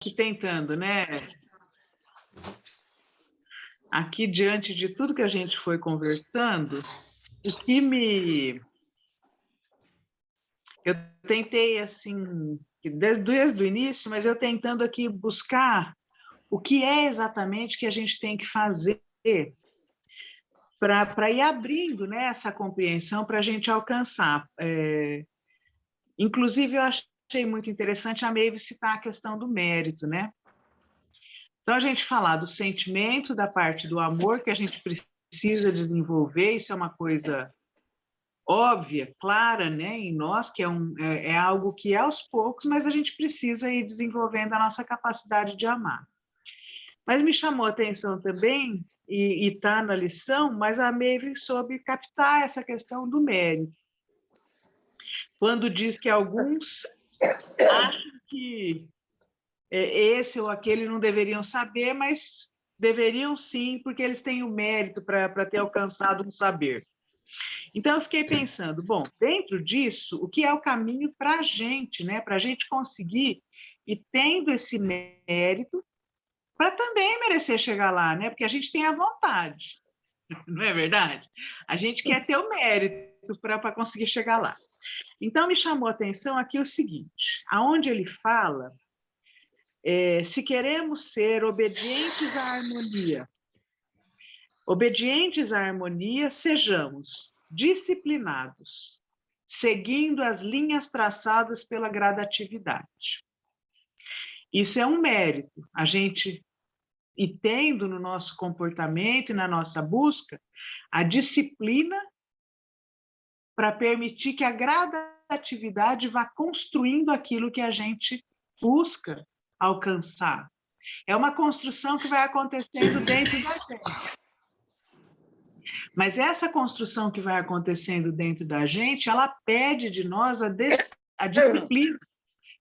aqui tentando, né? Aqui, diante de tudo que a gente foi conversando, o que me... Eu tentei, assim, desde o início, mas eu tentando aqui buscar o que é exatamente que a gente tem que fazer para ir abrindo, né, essa compreensão para a gente alcançar. Inclusive, eu achei muito interessante a Maeve citar a questão do mérito, né? Então, a gente falar do sentimento, da parte do amor que a gente precisa desenvolver, isso é uma coisa óbvia, clara, né, em nós, que é algo que é aos poucos, mas a gente precisa ir desenvolvendo a nossa capacidade de amar. Mas me chamou a atenção também, e está na lição, mas a Maeve soube captar essa questão do mérito. Quando diz que alguns acham que esse ou aquele não deveriam saber, mas deveriam sim, porque eles têm o mérito para ter alcançado um saber. Então, eu fiquei pensando, bom, dentro disso, o que é o caminho para a gente, né? Para a gente conseguir e tendo esse mérito, para também merecer chegar lá, né? Porque a gente tem a vontade, não é verdade? A gente quer ter o mérito para conseguir chegar lá. Então, me chamou a atenção aqui o seguinte, aonde ele fala, se queremos ser obedientes à harmonia, sejamos disciplinados, seguindo as linhas traçadas pela gradatividade. Isso é um mérito, a gente e tendo no nosso comportamento e na nossa busca a disciplina para permitir que a gradatividade vá construindo aquilo que a gente busca alcançar. É uma construção que vai acontecendo dentro da gente. Mas essa construção que vai acontecendo dentro da gente, ela pede de nós a disciplina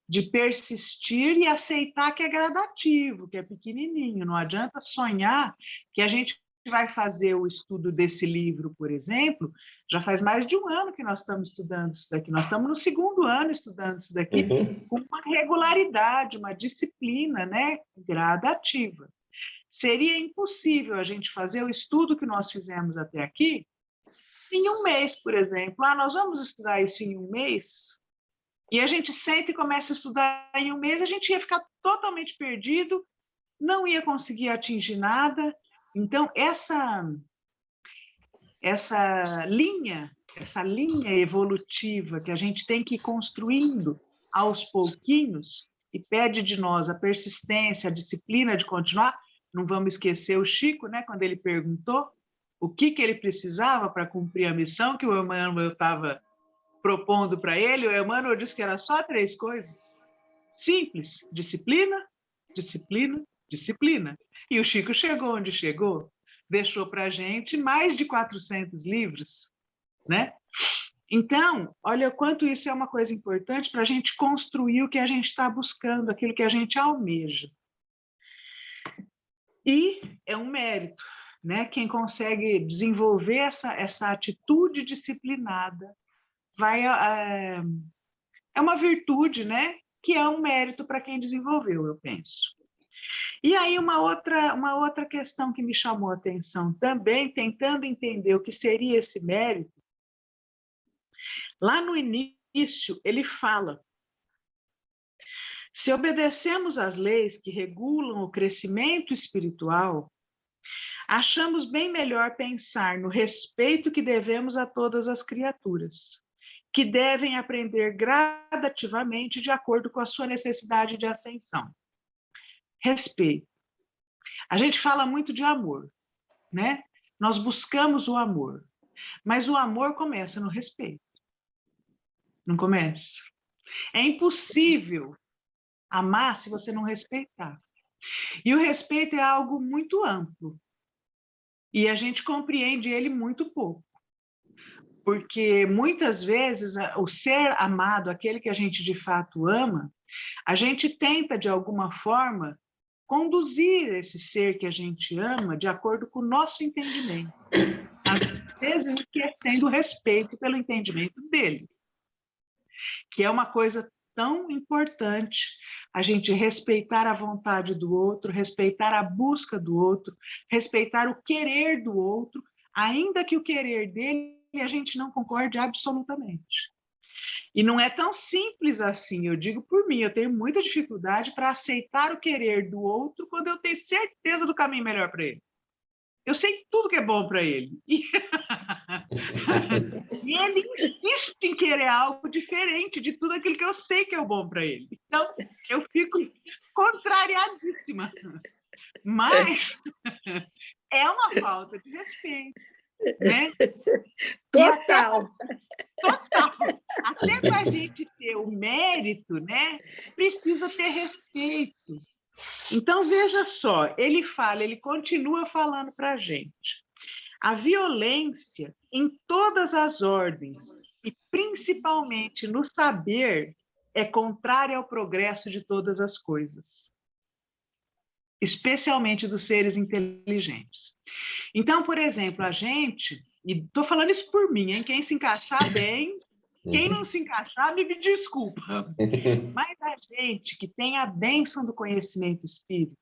de persistir e aceitar que é gradativo, que é pequenininho. Não adianta sonhar que a gente vai fazer o estudo desse livro, por exemplo, já faz mais de um ano que nós estamos estudando isso daqui. Nós estamos no 2º ano estudando isso daqui com uma regularidade, uma disciplina, né, gradativa. Seria impossível a gente fazer o estudo que nós fizemos até aqui em um mês, por exemplo. Nós vamos estudar isso em um mês, e a gente senta e começa a estudar em um mês, a gente ia ficar totalmente perdido, não ia conseguir atingir nada. Então, essa linha evolutiva que a gente tem que ir construindo aos pouquinhos, e pede de nós a persistência, a disciplina de continuar. Não vamos esquecer o Chico, né, quando ele perguntou o que ele precisava para cumprir a missão que o Emmanuel estava propondo para ele. O Emmanuel disse que era só 3 coisas. Simples: disciplina, disciplina, disciplina. E o Chico chegou onde chegou, deixou para a gente mais de 400 livros, né? Então, olha o quanto isso é uma coisa importante para a gente construir o que a gente está buscando, aquilo que a gente almeja. E é um mérito, né? Quem consegue desenvolver essa atitude disciplinada é uma virtude, né? Que é um mérito para quem desenvolveu, eu penso. E aí uma outra questão que me chamou a atenção também, tentando entender o que seria esse mérito, lá no início ele fala: se obedecemos às leis que regulam o crescimento espiritual, achamos bem melhor pensar no respeito que devemos a todas as criaturas, que devem aprender gradativamente de acordo com a sua necessidade de ascensão. Respeito. A gente fala muito de amor, né? Nós buscamos o amor, mas o amor começa no respeito. Não começa? É impossível amar se você não respeitar. E o respeito é algo muito amplo. E a gente compreende ele muito pouco. Porque muitas vezes o ser amado, aquele que a gente de fato ama, a gente tenta de alguma forma conduzir esse ser que a gente ama de acordo com o nosso entendimento, às vezes esquecendo o respeito pelo entendimento dele, que é uma coisa tão importante a gente respeitar a vontade do outro, respeitar a busca do outro, respeitar o querer do outro, ainda que o querer dele a gente não concorde absolutamente. E não é tão simples assim, eu digo por mim, eu tenho muita dificuldade para aceitar o querer do outro quando eu tenho certeza do caminho melhor para ele. Eu sei tudo que é bom para ele. E ele insiste em querer algo diferente de tudo aquilo que eu sei que é o bom para ele. Então, eu fico contrariadíssima. Mas é uma falta de respeito, né? Total. Total. Até para a gente ter o mérito, né, precisa ter respeito. Então, veja só, ele continua falando para a gente. A violência em todas as ordens, e principalmente no saber, é contrária ao progresso de todas as coisas, especialmente dos seres inteligentes. Então, por exemplo, a gente, e estou falando isso por mim, hein? Quem se encaixar bem, quem não se encaixar, me desculpa. Mas a gente que tem a bênção do conhecimento espírita,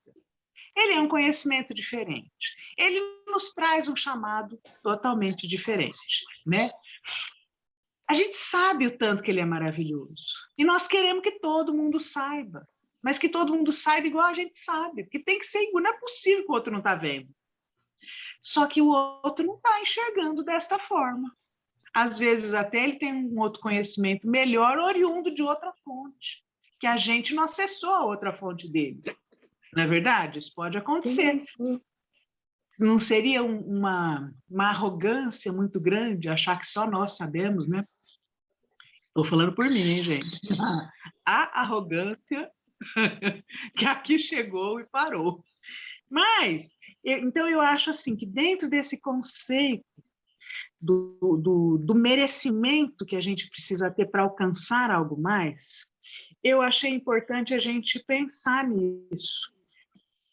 ele é um conhecimento diferente. Ele nos traz um chamado totalmente diferente, né? A gente sabe o tanto que ele é maravilhoso. E nós queremos que todo mundo saiba. Mas que todo mundo saiba igual a gente sabe. Porque tem que ser igual. Não é possível que o outro não está vendo. Só que o outro não está enxergando desta forma. Às vezes até ele tem um outro conhecimento melhor, oriundo de outra fonte, que a gente não acessou a outra fonte dele. Não é verdade? Isso pode acontecer. Não seria uma arrogância muito grande achar que só nós sabemos, né? Estou falando por mim, hein, gente? A arrogância que aqui chegou e parou. Mas, então eu acho assim, que dentro desse conceito do merecimento que a gente precisa ter para alcançar algo mais, eu achei importante a gente pensar nisso.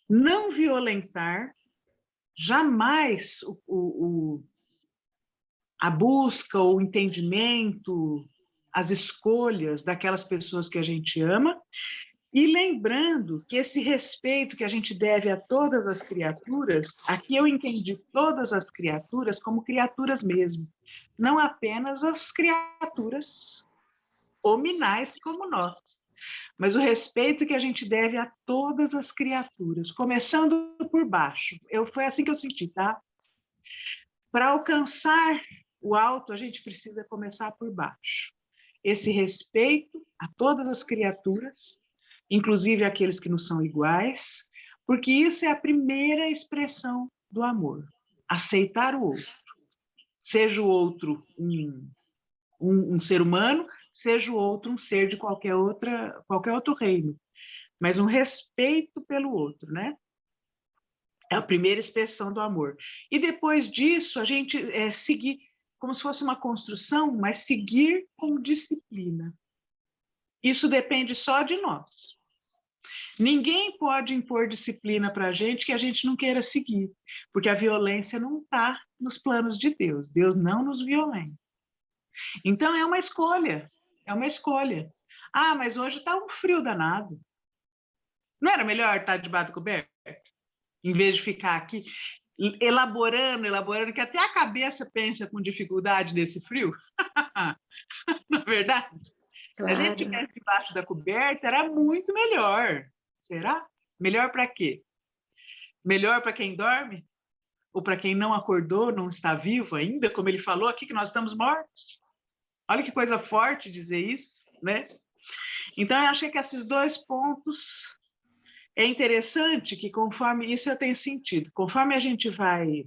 Não violentar jamais a busca, o entendimento, as escolhas daquelas pessoas que a gente ama, e lembrando que esse respeito que a gente deve a todas as criaturas, aqui eu entendi todas as criaturas como criaturas mesmo, não apenas as criaturas hominais como nós, mas o respeito que a gente deve a todas as criaturas, começando por baixo. Foi assim que eu senti, tá? Para alcançar o alto, a gente precisa começar por baixo. Esse respeito a todas as criaturas, inclusive aqueles que não são iguais, porque isso é a primeira expressão do amor. Aceitar o outro. Seja o outro um ser humano, seja o outro um ser de qualquer outro reino. Mas um respeito pelo outro, né? É a primeira expressão do amor. E depois disso, a gente seguir, como se fosse uma construção, mas seguir com disciplina. Isso depende só de nós. Ninguém pode impor disciplina para a gente que a gente não queira seguir, porque a violência não está nos planos de Deus. Deus não nos violenta. Então, é uma escolha. É uma escolha. Ah, mas hoje está um frio danado. Não era melhor estar debaixo do coberto? Em vez de ficar aqui elaborando, que até a cabeça pensa com dificuldade nesse frio. Não é verdade? Claro. Se a gente estivesse debaixo da coberta, era muito melhor. Será? Melhor para quê? Melhor para quem dorme? Ou para quem não acordou, não está vivo ainda, como ele falou aqui, que nós estamos mortos? Olha que coisa forte dizer isso, né? Então, eu achei que esses dois pontos é interessante que conforme isso eu tenho sentido, conforme a gente vai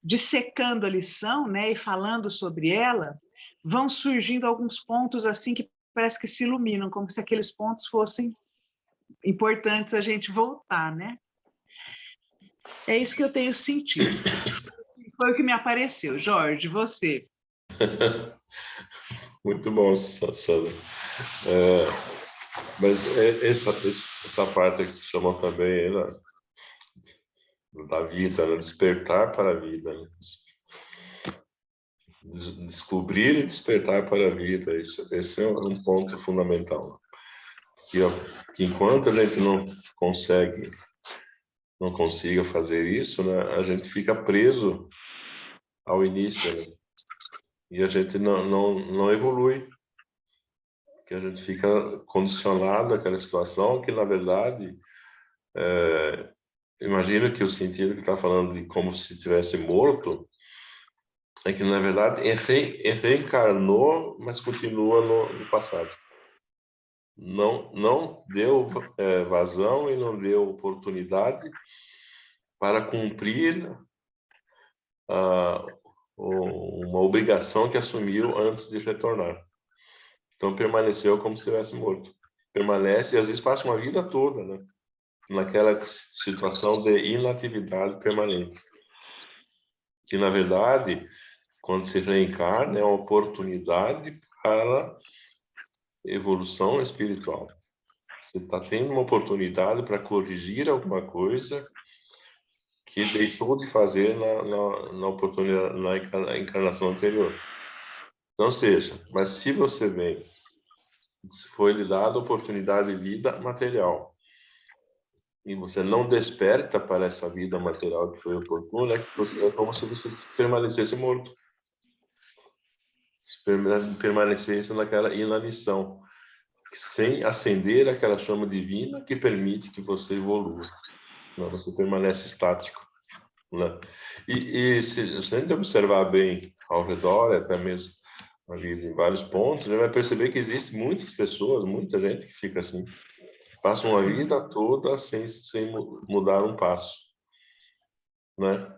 dissecando a lição, né, e falando sobre ela, vão surgindo alguns pontos assim que parece que se iluminam, como se aqueles pontos fossem importantes a gente voltar, né? É isso que eu tenho sentido. Foi o que me apareceu. Jorge, você. Muito bom, Sandra. Mas essa parte que você chamou também, né, da vida, né, despertar para a vida. Né? descobrir e despertar para a vida. Esse é um ponto fundamental. Que enquanto a gente não consiga fazer isso, né, a gente fica preso ao início, né? E a gente não evolui, que a gente fica condicionado àquela situação que, na verdade, imagino que o sentido que está falando de como se estivesse morto é que, na verdade, reencarnou, mas continua no passado. Não deu vazão e não deu oportunidade para cumprir uma obrigação que assumiu antes de retornar. Então, permaneceu como se estivesse morto. Permanece, e às vezes passa uma vida toda, né, naquela situação de inatividade permanente. Que, na verdade, quando se reencarna, é uma oportunidade para evolução espiritual. Você está tendo uma oportunidade para corrigir alguma coisa que deixou de fazer na oportunidade, na encarnação anterior. Então, mas se você vem, foi lhe dada a oportunidade de vida material, e você não desperta para essa vida material que foi oportuna, é como se você permanecesse morto. Permanecesse naquela inanição, sem acender aquela chama divina que permite que você evolua. Não, você permanece estático, né? E se a gente observar bem ao redor, até mesmo ali em vários pontos, você vai perceber que existe muitas pessoas, muita gente que fica assim, passa uma vida toda sem mudar um passo, né?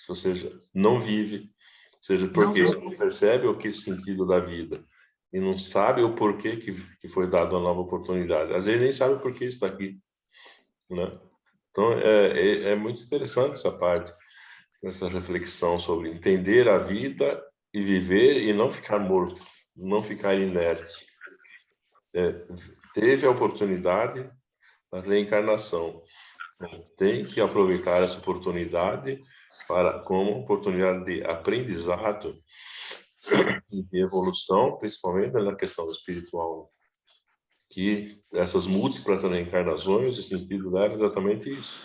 Ou seja, não vive, ou seja, porque não percebe o que é o sentido da vida e não sabe o porquê que foi dada uma nova oportunidade. Às vezes nem sabe o porquê está aqui, né? Então, é muito interessante essa parte, essa reflexão sobre entender a vida e viver e não ficar morto, não ficar inerte. Teve a oportunidade da reencarnação. Tem que aproveitar essa oportunidade como oportunidade de aprendizado e de evolução, principalmente na questão espiritual. Que essas múltiplas reencarnações, o sentido dela é exatamente isso.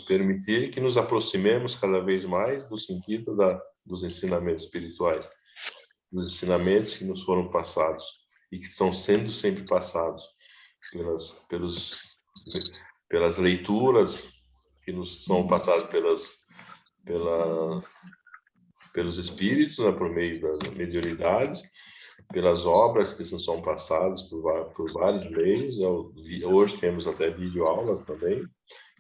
Permitir que nos aproximemos cada vez mais do sentido dos ensinamentos espirituais, dos ensinamentos que nos foram passados e que estão sendo sempre passados pelas leituras que nos são passadas pelos espíritos, né, por meio das mediunidades, pelas obras que nos são passadas por vários meios. Hoje temos até videoaulas também,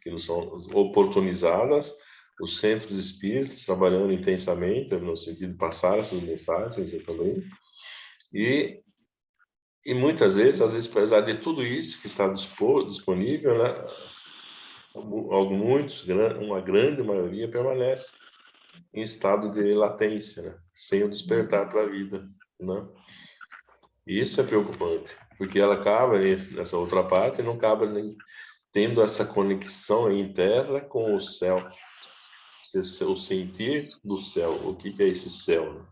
que nos são oportunizadas, os centros espíritas trabalhando intensamente no sentido de passar essas mensagens também. E muitas vezes, apesar de tudo isso que está disponível, né, uma grande maioria permanece em estado de latência, né, sem o despertar para a vida, né? E isso é preocupante, porque ela acaba nessa outra parte, não acaba nem tendo essa conexão interna com o céu, o sentir do céu. O que é esse céu, né?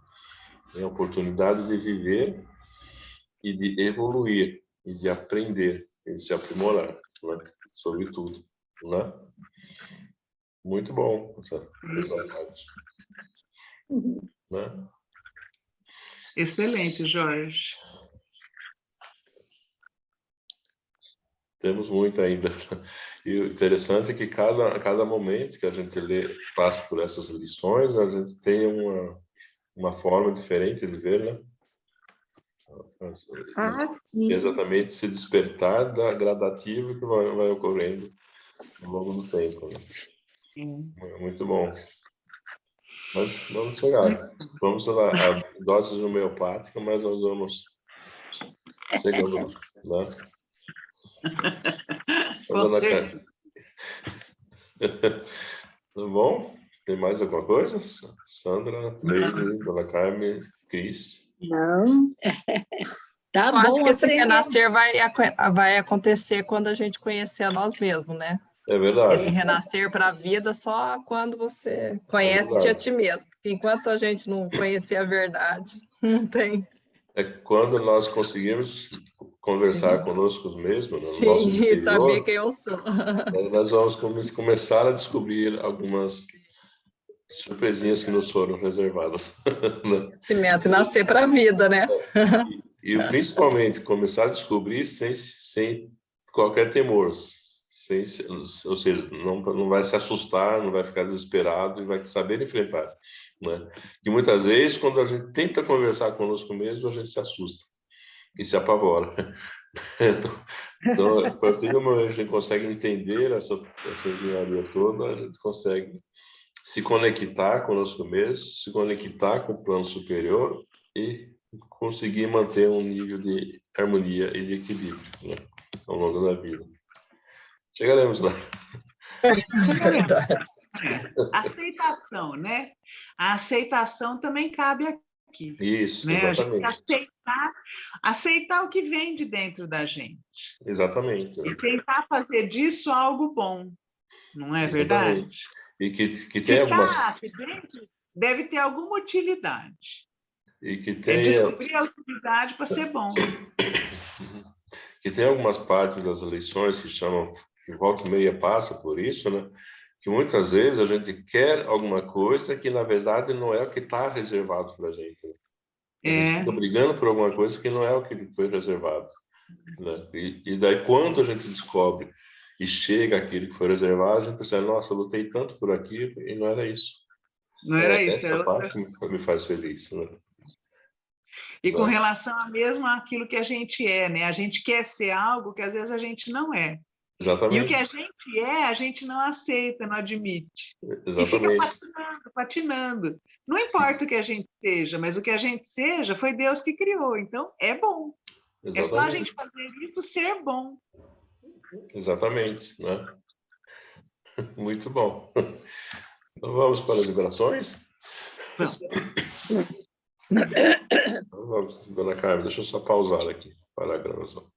É a oportunidade de viver e de evoluir, e de aprender, e de se aprimorar, né? Sobre tudo, né? Muito bom essa parte, né? Excelente, Jorge. Temos muito ainda. E o interessante é que cada momento que a gente passa por essas lições, a gente tem uma forma diferente de ver, né? Sim. Exatamente se despertar da gradativa que vai ocorrendo ao longo do tempo, né? Muito bom. Mas vamos chegar. Vamos lá, a dose homeopática, mas nós vamos chegando lá, né? Tudo bom? Tem mais alguma coisa? Sandra, Leide, Dona Carmen, Cris? Não. Tá Só acho bom que esse aprender. renascer vai acontecer quando a gente conhecer a nós mesmos, né? É verdade. Esse renascer para a vida só quando você conhece-te a ti mesmo. Enquanto a gente não conhecer a verdade, não tem. É quando nós conseguimos conversar conosco mesmos, no nosso Sim, e saber interior, quem eu sou. nós vamos começar a descobrir algumas surpresinhas que nos foram reservadas. Né? Cimento e nascer para a vida, né? E principalmente começar a descobrir sem qualquer temor, ou seja, não vai se assustar, não vai ficar desesperado e vai saber enfrentar. Né? E muitas vezes, quando a gente tenta conversar conosco mesmo, a gente se assusta e se apavora. Então, a partir do momento que a gente consegue entender essa engenharia toda, a gente consegue se conectar conosco mesmo, se conectar com o plano superior e conseguir manter um nível de harmonia e de equilíbrio, né, ao longo da vida. Chegaremos lá. Verdade. Aceitação, né? A aceitação também cabe aqui. Isso, né? exatamente. A gente aceitar o que vem de dentro da gente. Exatamente. E tentar fazer disso algo bom, não é Exatamente. verdade? E que tem algumas... aqui dentro deve ter alguma utilidade. E que É tem... descobrir a utilidade para ser bom. Que tem algumas partes das eleições que chamam, que volta e meia passa por isso, né? Que muitas vezes a gente quer alguma coisa que, na verdade, não é o que está reservado para a gente. Né? A gente fica brigando por alguma coisa que não é o que foi reservado. Né? E daí, quando a gente descobre e chega aquilo que foi reservado, a gente pensa, nossa, eu lutei tanto por aquilo e não era isso. Não era isso. Essa parte que me faz feliz. Né? E com relação a mesmo àquilo que a gente é, né? A gente quer ser algo que às vezes a gente não é. Exatamente. E o que a gente é, a gente não aceita, não admite. Exatamente. E fica patinando. Não importa o que a gente seja, mas o que a gente seja foi Deus que criou. Então, é bom. Exatamente. É só a gente fazer isso ser bom. Exatamente, né? Muito bom. Então, vamos para as vibrações? Vamos. Vamos, dona Carmen, deixa eu só pausar aqui para a gravação.